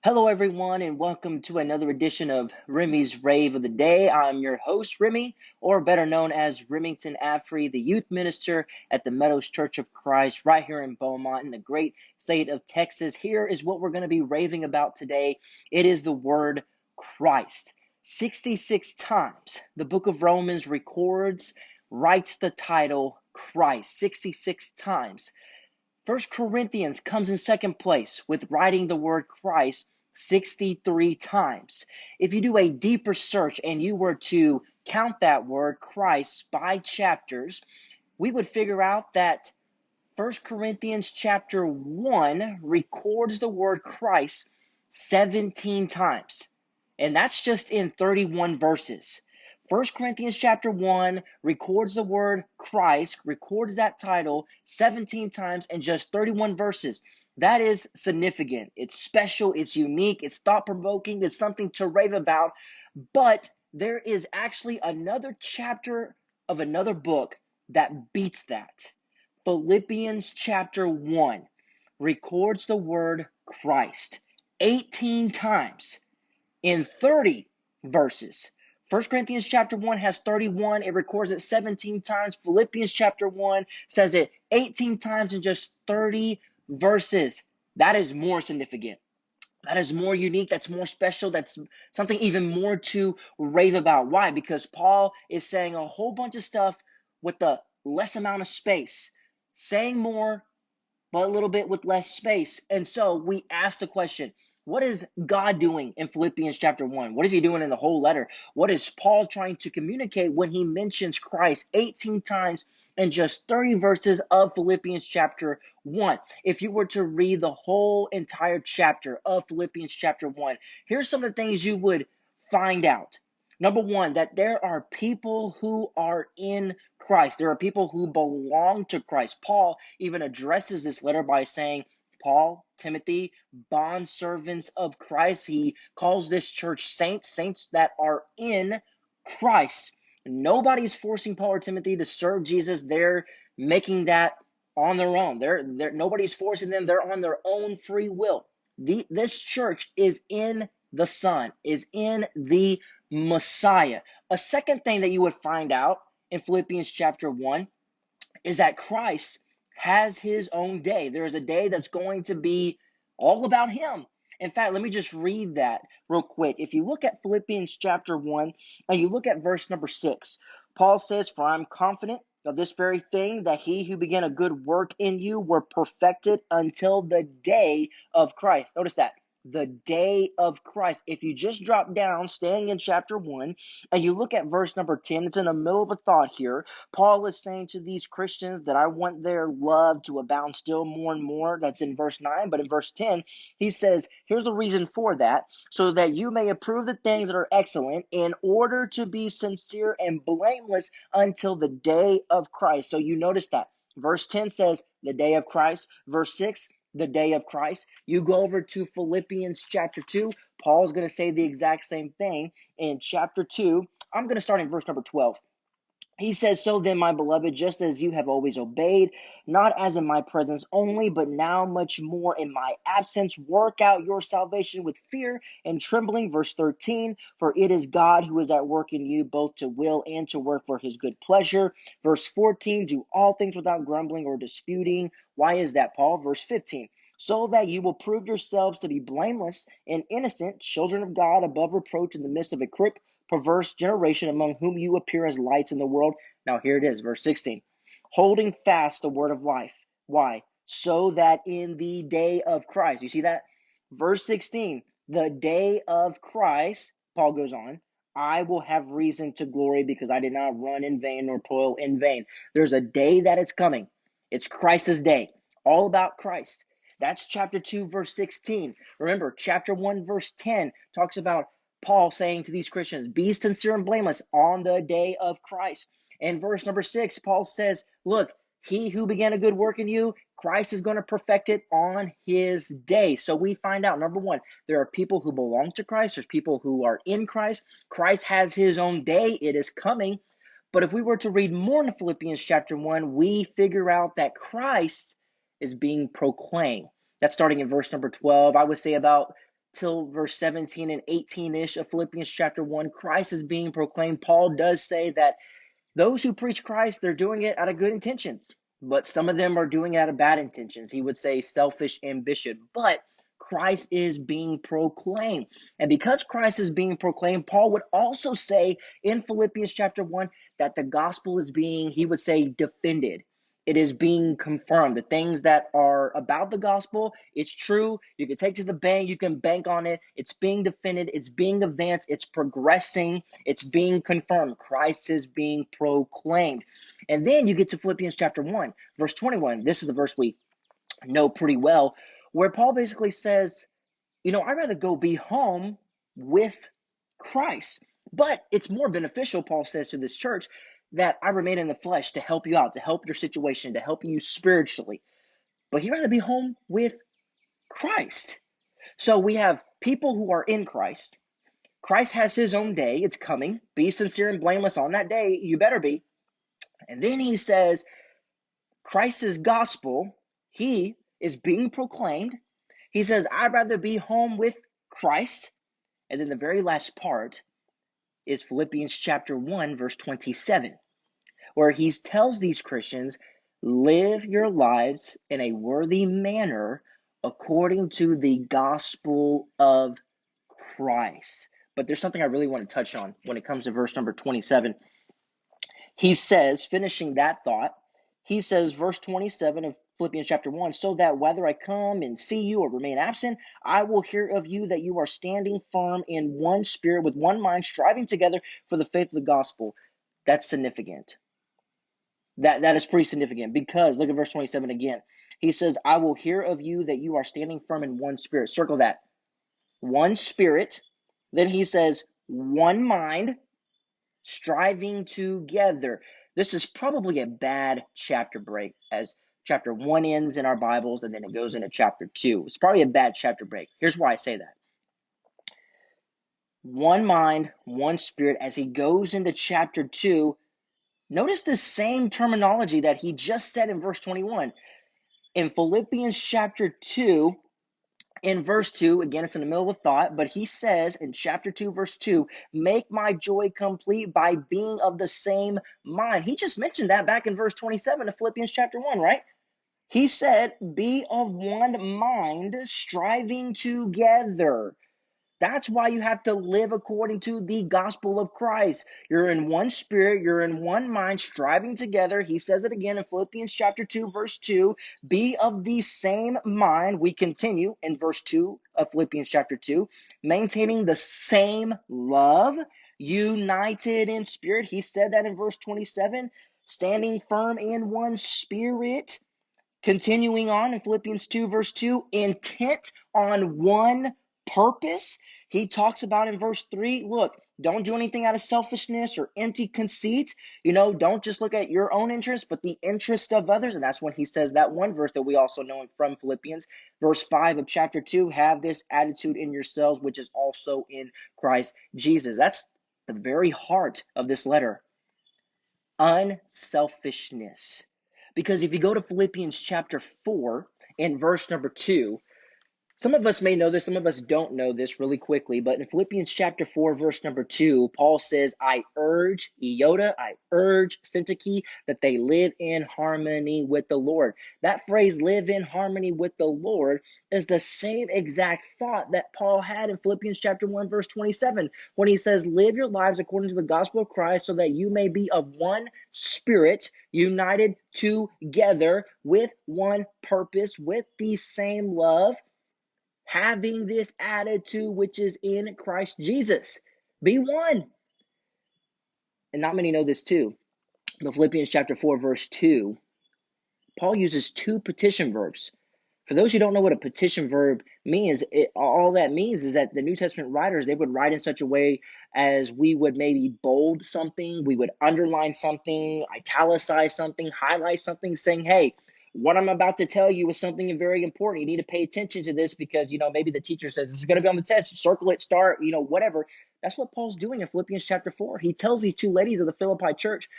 Hello, everyone, and welcome to another edition of Remy's Rave of the Day. I'm your host, Remy, or better known as Remington Affrey, the youth minister at the Meadows Church of Christ right here in Beaumont in the great state of Texas. Here is what we're going to be raving about today. It is the word Christ. 66 times the book of Romans writes the title Christ. 66 times. First Corinthians comes in second place with writing the word Christ 63 times. If you do a deeper search and you were to count that word Christ by chapters, we would figure out that First Corinthians chapter 1 records the word Christ 17 times. And that's just in 31 verses. First Corinthians chapter 1 records the word Christ, records that title 17 times in just 31 verses. That is significant. It's special, it's unique, it's thought-provoking, it's something to rave about. But there is actually another chapter of another book that beats that. Philippians chapter 1 records the word Christ 18 times in 30 verses. First Corinthians chapter 1 has 31. It records it 17 times. Philippians chapter 1 says it 18 times in just 30 verses. That is more significant. That is more unique. That's more special. That's something even more to rave about. Why? Because Paul is saying a whole bunch of stuff with the less amount of space, saying more, but a little bit with less space. And so we ask the question, what is God doing in Philippians chapter 1? What is he doing in the whole letter? What is Paul trying to communicate when he mentions Christ 18 times in just 30 verses of Philippians chapter 1? If you were to read the whole entire chapter of Philippians chapter 1, here's some of the things you would find out. Number one, that there are people who are in Christ. There are people who belong to Christ. Paul even addresses this letter by saying, Paul, Timothy, bondservants of Christ. He calls this church saints, saints that are in Christ. Nobody's forcing Paul or Timothy to serve Jesus. They're making that on their own. Nobody's forcing them. They're on their own free will. This church is in the Son, is in the Messiah. A second thing that you would find out in Philippians chapter 1 is that Christ has his own day. There is a day that's going to be all about him. In fact, let me just read that real quick. If you look at Philippians chapter 1 and you look at verse number 6, Paul says, "For I'm confident of this very thing, that he who began a good work in you will perfect it until the day of Christ." Notice that. The day of Christ. If you just drop down, staying in chapter 1, and you look at verse number 10, it's in the middle of a thought here. Paul is saying to these Christians that I want their love to abound still more and more. That's in verse 9. But in verse 10, he says, here's the reason for that, so that you may approve the things that are excellent, in order to be sincere and blameless until the day of Christ. So you notice that. Verse 10 says, the day of Christ. Verse 6, the day of Christ. You go over to Philippians chapter 2. Paul's going to say the exact same thing in chapter 2. I'm going to start in verse number 12. He says, "So then, my beloved, just as you have always obeyed, not as in my presence only, but now much more in my absence, work out your salvation with fear and trembling." Verse 13, "For it is God who is at work in you, both to will and to work for his good pleasure." Verse 14, "Do all things without grumbling or disputing." Why is that, Paul? Verse 15, "So that you will prove yourselves to be blameless and innocent, children of God, above reproach in the midst of a crooked, perverse generation, among whom you appear as lights in the world." Now here it is, verse 16. "Holding fast the word of life." Why? So that in the day of Christ. You see that? Verse 16. The day of Christ, Paul goes on, "I will have reason to glory, because I did not run in vain nor toil in vain." There's a day that is coming. It's Christ's day. All about Christ. That's chapter 2, verse 16. Remember, chapter 1, verse 10 talks about Paul saying to these Christians, be sincere and blameless on the day of Christ. In verse number 6, Paul says, look, he who began a good work in you, Christ is going to perfect it on his day. So we find out, number one, there are people who belong to Christ. There's people who are in Christ. Christ has his own day. It is coming. But if we were to read more in Philippians chapter 1, we figure out that Christ is being proclaimed. That's starting in verse number 12. I would say about till verse 17 and 18-ish of Philippians chapter 1, Christ is being proclaimed. Paul does say that those who preach Christ, they're doing it out of good intentions, but some of them are doing it out of bad intentions. He would say selfish ambition, but Christ is being proclaimed. And because Christ is being proclaimed, Paul would also say in Philippians chapter 1 that the gospel is being, he would say, defended. It is being confirmed. The things that are about the gospel, it's true. You can take to the bank. You can bank on it. It's being defended. It's being advanced. It's progressing. It's being confirmed. Christ is being proclaimed. And then you get to Philippians chapter 1, verse 21. This is the verse we know pretty well, where Paul basically says, I'd rather go be home with Christ. But it's more beneficial, Paul says to this church, that I remain in the flesh to help you out, to help your situation, to help you spiritually. But he'd rather be home with Christ. So we have people who are in Christ. Christ has his own day. It's coming. Be sincere and blameless on that day. You better be. And then he says, Christ's gospel, he is being proclaimed. He says, I'd rather be home with Christ. And then the very last part is Philippians chapter 1, verse 27, where he tells these Christians, live your lives in a worthy manner according to the gospel of Christ. But there's something I really want to touch on when it comes to verse number 27. He says, finishing that thought, he says, verse 27 of Philippians chapter 1, so that whether I come and see you or remain absent, I will hear of you that you are standing firm in one spirit, with one mind, striving together for the faith of the gospel. That's significant. That is pretty significant, because look at verse 27 again. He says, I will hear of you that you are standing firm in one spirit. Circle that. One spirit. Then he says, one mind, striving together. This is probably a bad chapter break, as chapter 1 ends in our Bibles and then it goes into chapter 2. It's probably a bad chapter break. Here's why I say that. One mind, one spirit. As he goes into chapter 2, notice the same terminology that he just said in verse 21. In Philippians chapter 2, in verse 2, again, it's in the middle of a thought, but he says in chapter 2, verse 2, make my joy complete by being of the same mind. He just mentioned that back in verse 27 of Philippians chapter 1, right? He said, be of one mind, striving together. That's why you have to live according to the gospel of Christ. You're in one spirit, you're in one mind, striving together. He says it again in Philippians chapter 2, verse 2. Be of the same mind. We continue in verse 2 of Philippians chapter 2. Maintaining the same love, united in spirit. He said that in verse 27. Standing firm in one spirit. Continuing on in Philippians 2, verse 2, intent on one purpose. He talks about in verse 3, look, don't do anything out of selfishness or empty conceit. Don't just look at your own interest, but the interest of others. And that's when he says that one verse that we also know from Philippians, verse 5 of chapter 2, have this attitude in yourselves, which is also in Christ Jesus. That's the very heart of this letter. Unselfishness. Because if you go to Philippians chapter 4 in verse number 2, some of us may know this, some of us don't know this really quickly, but in Philippians chapter 4, verse number 2, Paul says, I urge Syntyche, that they live in harmony with the Lord. That phrase, live in harmony with the Lord, is the same exact thought that Paul had in Philippians chapter 1, verse 27, when he says, live your lives according to the gospel of Christ, so that you may be of one spirit, united together with one purpose, with the same love, having this attitude which is in Christ Jesus. Be one. And not many know this too. In Philippians chapter 4, verse 2, Paul uses two petition verbs. For those who don't know what a petition verb means, all that means is that the New Testament writers, they would write in such a way as we would maybe bold something, we would underline something, italicize something, highlight something, saying, hey, what I'm about to tell you is something very important. You need to pay attention to this because, maybe the teacher says this is going to be on the test. Circle it, start, whatever. That's what Paul's doing in Philippians chapter 4. He tells these two ladies of the Philippi church,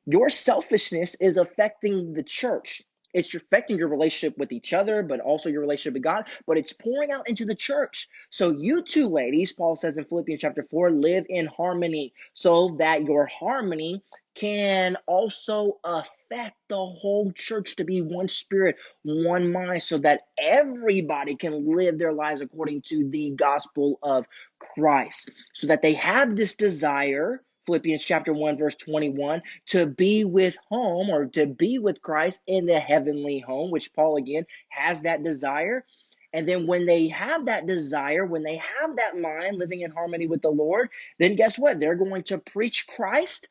your selfishness is affecting the church. It's affecting your relationship with each other, but also your relationship with God, but it's pouring out into the church. So you two ladies, Paul says in Philippians chapter 4, live in harmony so that your harmony can also affect the whole church to be one spirit, one mind, so that everybody can live their lives according to the gospel of Christ, so that they have this desire, Philippians chapter 1, verse 21, to be with home or to be with Christ in the heavenly home, which Paul again has that desire. And then when they have that desire, when they have that mind living in harmony with the Lord, then guess what? They're going to preach Christ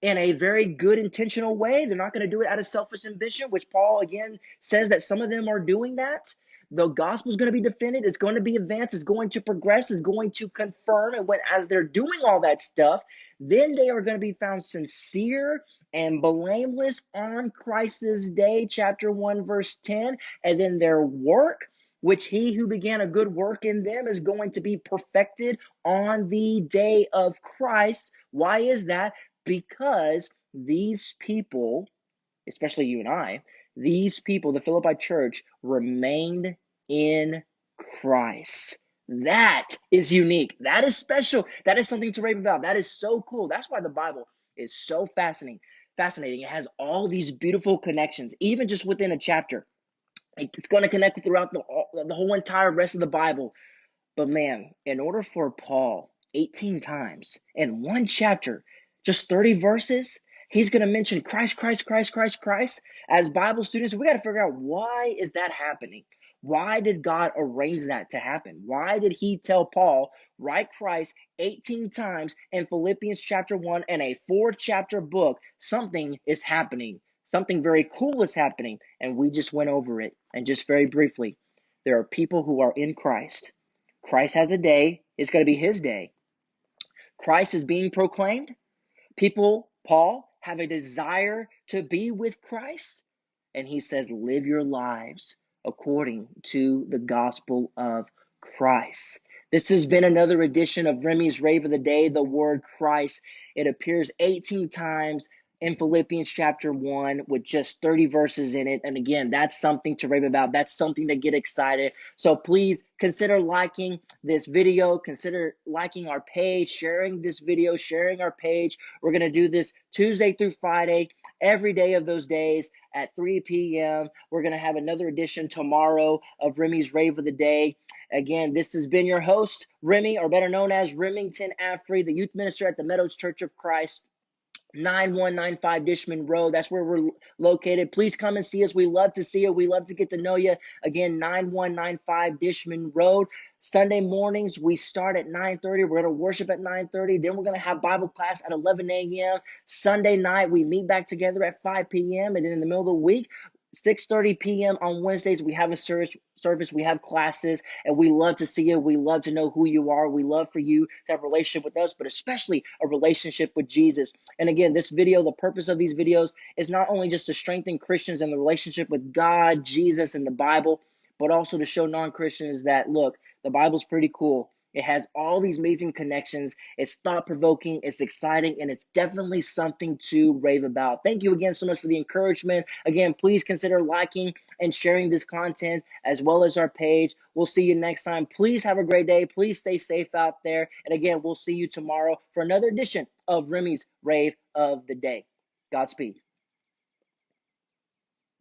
in a very good intentional way. They're not going to do it out of selfish ambition, which Paul again says that some of them are doing that. The gospel is going to be defended, it's going to be advanced, it's going to progress, it's going to confirm. And when as they're doing all that stuff, then they are going to be found sincere and blameless on Christ's day, chapter 1, verse 10. And then their work, which he who began a good work in them is going to be perfected on the day of Christ. Why is that? Because these people, especially you and I, these people, the Philippi church, remained in Christ. That is unique. That is special. That is something to rave about. That is so cool. That's why the Bible is so fascinating. It has all these beautiful connections, even just within a chapter. It's going to connect throughout the whole entire rest of the Bible. But man, in order for Paul 18 times in one chapter, just 30 verses, he's going to mention Christ, Christ, Christ, Christ, Christ. As Bible students, we got to figure out, why is that happening? Why did God arrange that to happen? Why did he tell Paul, write Christ 18 times in Philippians chapter 1 and a 4-chapter book? Something is happening. Something very cool is happening. And we just went over it. And just very briefly, there are people who are in Christ. Christ has a day. It's going to be his day. Christ is being proclaimed. People, Paul, have a desire to be with Christ. And he says, live your lives according to the gospel of Christ. This has been another edition of Remy's Rave of the Day, the word Christ. It appears 18 times in Philippians chapter 1 with just 30 verses in it. And again, that's something to rave about. That's something to get excited. So please consider liking this video. Consider liking our page, sharing this video, sharing our page. We're going to do this Tuesday through Friday, every day of those days at 3 p.m. We're going to have another edition tomorrow of Remy's Rave of the Day. Again, this has been your host, Remy, or better known as Remington Affrey, the youth minister at the Meadows Church of Christ, 9195 Dishman Road. That's where we're located. Please come and see us. We love to see you. We love to get to know you. Again, 9195 Dishman Road. Sunday mornings, we start at 9:30. We're going to worship at 9:30. Then we're going to have Bible class at 11 a.m. Sunday night, we meet back together at 5 p.m. And then in the middle of the week, 6:30 p.m. on Wednesdays, we have a service, we have classes, and we love to see you. We love to know who you are. We love for you to have a relationship with us, but especially a relationship with Jesus. And again, this video, the purpose of these videos is not only just to strengthen Christians in the relationship with God, Jesus, and the Bible, but also to show non-Christians that, look, the Bible's pretty cool. It has all these amazing connections. It's thought-provoking, it's exciting, and it's definitely something to rave about. Thank you again so much for the encouragement. Again, please consider liking and sharing this content as well as our page. We'll see you next time. Please have a great day. Please stay safe out there. And again, we'll see you tomorrow for another edition of Remy's Rave of the Day. Godspeed.